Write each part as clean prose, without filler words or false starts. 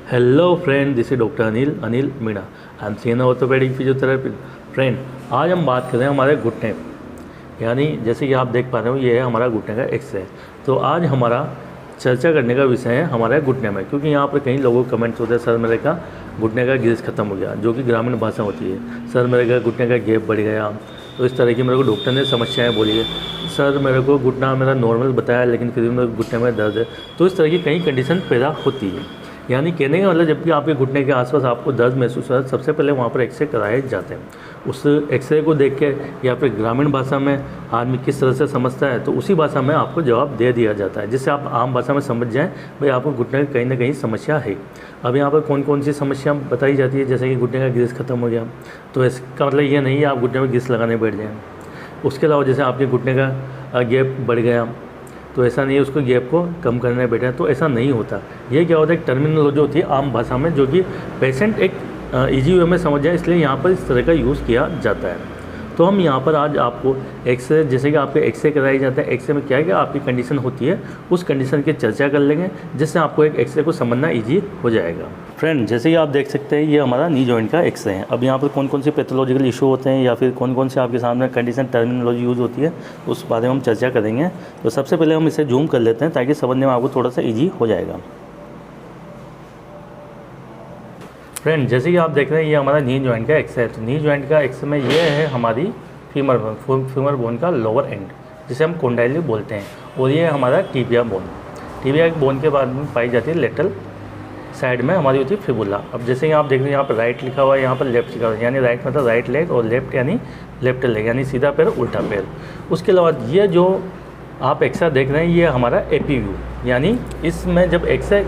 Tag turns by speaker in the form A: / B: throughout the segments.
A: Hello friend, this is doctor Anil Meena. I am CN orthopaedic physiotherapy. Friend, आज हम बात कर रहे हैं हमारे घुटने, यानी जैसे कि आप देख पा रहे हो ये है हमारा घुटने का एक्सरे। तो आज हमारा चर्चा करने का विषय है हमारे घुटने में, क्योंकि यहाँ पर कई लोगों को कमेंट्स होते हैं, सर मेरे का घुटने का ग्रीस खत्म हो गया, जो कि ग्रामीण भाषा होती है। सर मेरे का घुटने का गैप बढ़ गया। तो इस तरह की मेरे को डॉक्टर ने समस्याएं बोली है। सर मेरे को घुटना मेरा नॉर्मल बताया, लेकिन फिर भी मेरे घुटने में दर्द है। तो इस तरह की कई कंडीशन पैदा होती है। यानी कहने का मतलब, जबकि आपके घुटने के आसपास आपको दर्द महसूस हो रहा है, सबसे पहले वहाँ पर एक्सरे कराए जाते हैं। उस एक्सरे को देख के या फिर ग्रामीण भाषा में आदमी किस तरह से समझता है, तो उसी भाषा में आपको जवाब दे दिया जाता है, जिससे आप आम भाषा में समझ जाएं भाई आपको घुटने की कहीं ना कहीं समस्या है। अब यहाँ पर कौन कौन सी समस्या बताई जाती है, जैसे कि घुटने का ग्रीस खत्म हो गया, तो इसका मतलब ये नहीं है आप घुटने में ग्रीस लगाने बैठ जाएँ। उसके अलावा जैसे आपके घुटने का गैप बढ़ गया, तो ऐसा नहीं है उसको गैप को कम करने बैठे, तो ऐसा नहीं होता। ये क्या होता है, एक टर्मिनोलॉजी होती है आम भाषा में, जो कि पेशेंट एक ईजी वे में समझ जाए, इसलिए यहाँ पर इस तरह का यूज़ किया जाता है। तो हम यहाँ पर आज आपको एक्सरे, जैसे कि आपके एक्सरे कराए जाते हैं, एक्सरे में क्या है कि आपकी कंडीशन होती है, उस कंडीशन की चर्चा कर लेंगे, जिससे आपको एक एक्सरे को समझना ईजी हो जाएगा। फ्रेंड, जैसे कि आप देख सकते हैं ये हमारा नी जॉइंट का एक्सरे है। अब यहाँ पर कौन कौन से पैथोलॉजिकल इशू होते हैं या फिर कौन कौन से आपके सामने कंडीशन टर्मिनोलॉजी यूज़ होती है, उस बारे में हम चर्चा करेंगे। तो सबसे पहले हम इसे जूम कर लेते हैं, ताकि समझने में आपको थोड़ा सा ईजी हो जाएगा। फ्रेंड, जैसे कि आप देख रहे हैं ये हमारा नी जॉइंट का एक्सरे है। तो नी जॉइंट का एक्सरे में ये है हमारी फीमर बोन का लोअर एंड, जिसे हम कोंडाइली बोलते हैं, और ये हमारा टिबिया बोन। टिबिया बोन के बाद में पाई जाती है लेटरल साइड में हमारी होती है फिबुला। अब जैसे कि आप देख रहे हैं यहाँ पर राइट लिखा हुआ है, यहाँ पर लेफ्ट लिखा हुआ है, यानी राइट मतलब राइट लेग और लेफ्ट यानी लेफ्ट लेग, यानी सीधा पैर उल्टा पैर। उसके अलावा ये जो आप एक्सरे देख रहे हैं ये हमारा एपी व्यू, यानी इसमें जब एक्सरे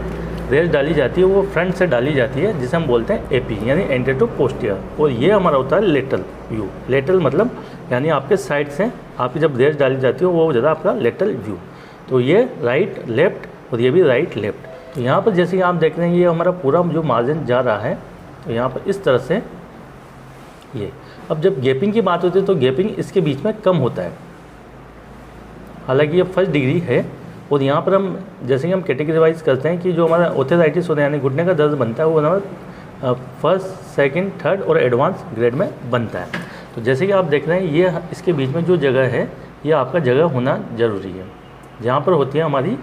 A: रेस डाली जाती है वो फ्रंट से डाली जाती है, जिसे हम बोलते हैं एपी, यानी एंटीरियर टू पोस्टीरियर। और ये हमारा होता है लेटरल व्यू। लेटरल मतलब यानी आपके साइड से आपकी जब रेस डाली जाती है वो ज़्यादा आपका लेटरल व्यू। तो ये राइट लेफ्ट और ये भी राइट लेफ्ट। तो यहाँ पर जैसे कि आप देख रहे हैं ये हमारा पूरा जो मार्जिन जा रहा है, तो यहाँ पर इस तरह से ये। अब जब गैपिंग की बात होती है तो गैपिंग इसके बीच में कम होता है, हालांकि ये फर्स्ट डिग्री है। और यहाँ पर हम जैसे कि हम कैटेगरीवाइज करते हैं कि जो हमारा ऑर्थराइटिस होता है, यानी घुटने का दर्द बनता है, वो हमारा फर्स्ट, सेकंड, थर्ड और एडवांस ग्रेड में बनता है। तो जैसे कि आप देख रहे हैं ये इसके बीच में जो जगह है ये आपका जगह होना ज़रूरी है, जहाँ पर होती है हमारी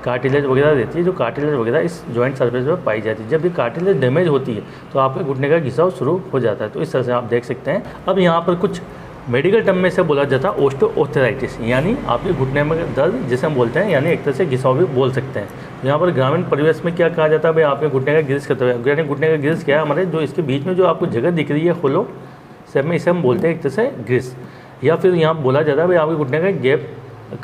A: कार्टिलेज वगैरह रहती है। जो कार्टिलेज वगैरह इस जॉइंट सरफेस पर पाई जाती है। जब ये कार्टिलेज डैमेज होती है तो आपके घुटने का घिसाव शुरू हो जाता है। तो इस तरह से आप देख सकते हैं। अब यहाँ पर कुछ मेडिकल टर्म में से बोला जाता है ऑस्टियोआर्थराइटिस, यानी आपके घुटने में दर्द जिसे हम बोलते हैं, यानी एक तरह से घिसाव भी बोल सकते हैं। तो यहाँ पर ग्रामीण परिवेश में क्या कहा जाता है, भाई आपके घुटने का ग्रीस खत्म है। यानी घुटने का ग्रीस क्या है, हमारे जो इसके बीच में जो आपको जगह दिख रही है होलो शेप में, इसे हम बोलते हैं एक तरह से ग्रीस। या फिर यहाँ बोला जाता है भाई आपके घुटने का गैप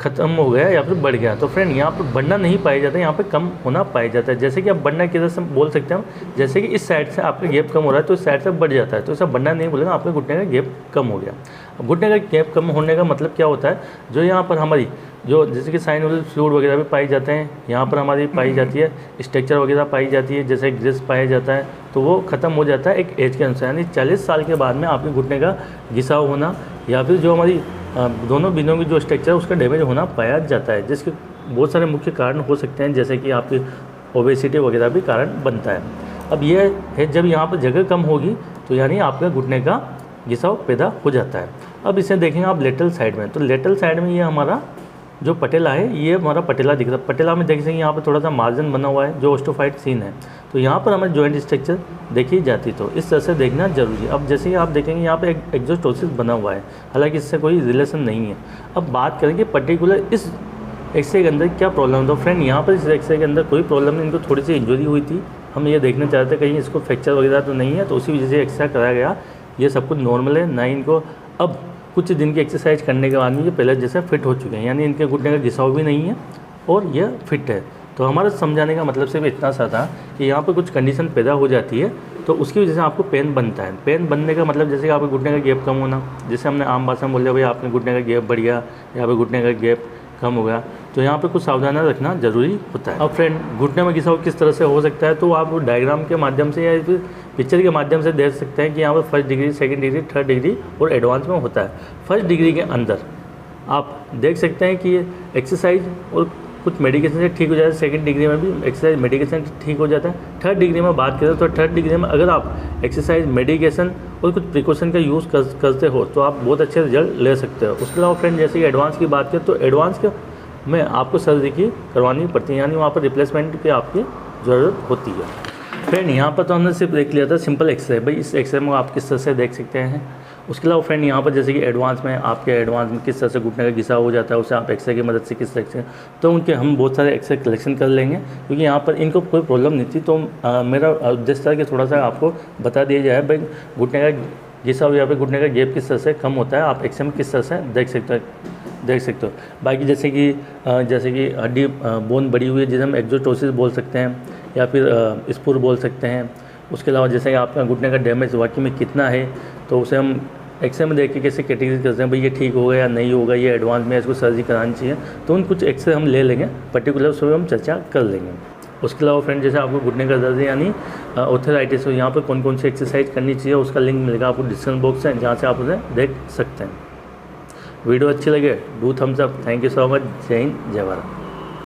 A: खत्म हो गया या फिर बढ़ गया। तो फ्रेंड, यहाँ पर बढ़ना नहीं पाया जाता है, यहाँ पे कम होना पाया जाता है। जैसे कि आप बढ़ना किधर से बोल सकते हैं, जैसे कि इस साइड से आपका गैप कम हो रहा है तो इस साइड से बढ़ जाता है, तो ऐसा बढ़ना नहीं बोलेगा, आपके घुटने का गैप कम हो गया। अब घुटने का गैप कम होने का मतलब क्या होता है, जो यहाँ पर हमारी जो जैसे कि साइनोवियल फ्लूइड वगैरह भी पाई जाते हैं, यहाँ पर हमारी पाई जाती है, स्ट्रक्चर वगैरह पाई जाती है, जैसे ग्रीस पाया जाता है, तो वो ख़त्म हो जाता है एक एज के अनुसार। यानी 40 साल के बाद में आपके घुटने का घिसाव होना या फिर जो हमारी दोनों बिंदुओं की जो स्ट्रक्चर है उसका डैमेज होना पाया जाता है, जिसके बहुत सारे मुख्य कारण हो सकते हैं, जैसे कि आपकी ओबेसिटी वगैरह भी कारण बनता है। अब ये है जब यहाँ पर जगह कम होगी तो यानी आपका घुटने का घिसाव पैदा हो जाता है। अब इसे देखेंगे आप लेटरल साइड में, तो लेटरल साइड में ये हमारा जो पटेला है, ये हमारा पटेला दिख रहा है। पटेला में देखेंगे यहाँ पर थोड़ा सा मार्जिन बना हुआ है जो ओस्टोफाइट सीन है, तो यहाँ पर हमारी जॉइंट स्ट्रक्चर देखी जाती, तो इस तरह से देखना जरूरी है। अब जैसे कि आप देखेंगे यहाँ पर एक एक्सोस्टोसिस बना हुआ है, हालांकि इससे कोई रिलेशन नहीं है। अब बात करेंगे पर्टिकुलर इस एक्सरे के अंदर क्या प्रॉब्लम है। तो फ्रेंड, यहाँ पर इस एक्सरे के अंदर कोई प्रॉब्लम नहीं, इनको थोड़ी सी इंजरी हुई थी। हम ये देखना चाहते कहीं इसको फ्रैक्चर वगैरह तो नहीं है, तो उसी वजह से एक्सरे कराया गया। ये सब कुछ नॉर्मल है ना, इनको अब कुछ दिन की एक्सरसाइज करने के बाद में ये पहले जैसे फिट हो चुके हैं, यानी इनके घुटने का घिसाव भी नहीं है और ये फिट है। तो हमारा समझाने का मतलब सिर्फ इतना सा था कि यहाँ पर कुछ कंडीशन पैदा हो जाती है तो उसकी वजह से आपको पेन बनता है। पेन बनने का मतलब जैसे कि आपके घुटने का गैप कम होना, जैसे हमने आम भाषा में बोल दिया भाई आपके घुटने का गैप बढ़ गया या फिर घुटने का गैप कम हो गया, तो यहाँ पे कुछ सावधानी रखना जरूरी होता है। अब फ्रेंड, घुटने में घिसाव किस तरह से हो सकता है, तो आप डायग्राम के माध्यम से या फिर पिक्चर के माध्यम से देख सकते हैं कि यहाँ पर first degree, second degree, third degree और एडवांस में होता है। फर्स्ट डिग्री के अंदर आप देख सकते हैं कि ये एक्सरसाइज और कुछ मेडिकेशन से ठीक हो जाता है, सेकंड डिग्री में भी एक्सरसाइज मेडिकेशन ठीक हो जाता है। थर्ड डिग्री में बात करें तो थर्ड डिग्री में अगर आप एक्सरसाइज मेडिकेशन और कुछ प्रिकॉशन का यूज़ करते हो तो आप बहुत अच्छे रिजल्ट ले सकते हो। उसके अलावा फ्रेंड जैसे कि एडवांस की बात करें तो एडवांस के में आपको सर्जरी करवानी पड़ती है, यानी वहाँ पर रिप्लेसमेंट की आपकी ज़रूरत होती है। फ्रेंड यहाँ पर तो हमने सिर्फ देख लिया था सिंपल एक्सरसाइज, भाई इस एक्सरसाइज में आप किस तरह से देख सकते हैं। उसके अलावा फ्रेंड यहाँ पर जैसे कि एडवांस में आपके एडवांस में किस तरह से घुटने का घिसा हो जाता है, उसे आप एक्सरे की मदद से किस तरह से, तो उनके हम बहुत सारे एक्सरे कलेक्शन कर लेंगे, क्योंकि यहाँ पर इनको कोई प्रॉब्लम नहीं थी। तो मेरा उद्देश्य था कि थोड़ा सा आपको बता दिया जाए भाई घुटने का घिसा हो या फिर घुटने का गैप किस तरह से कम होता है, आप एक्सरे में किस तरह से देख सकते हो। बाकी जैसे कि हड्डी बोन बड़ी हुई है जिसे हम एक्सोटोसिस बोल सकते हैं या फिर स्पुर बोल सकते हैं। उसके अलावा जैसे कि आपका घुटने का डैमेज वाकई में कितना है, तो उसे हम एक्सरे में देख के कैसे कैटेगरी करते हैं, भाई ये ठीक होगा या नहीं होगा, ये एडवांस में इसको सर्जरी करानी चाहिए, तो उन कुछ एक्सरे हम ले लेंगे, पर्टिकुलर उस पर हम चर्चा कर लेंगे। उसके अलावा फ्रेंड जैसे आपको घुटने का दर्द यानी ऑर्थराइटिस हो, यहाँ पर कौन कौन सी एक्सरसाइज करनी चाहिए उसका लिंक मिलेगा आपको डिस्क्रिप्शन बॉक्स है, जहाँ से आप उसे देख सकते हैं। वीडियो अच्छी लगे do thumbs up. Thank you so much. जय हिंद, जय भारत।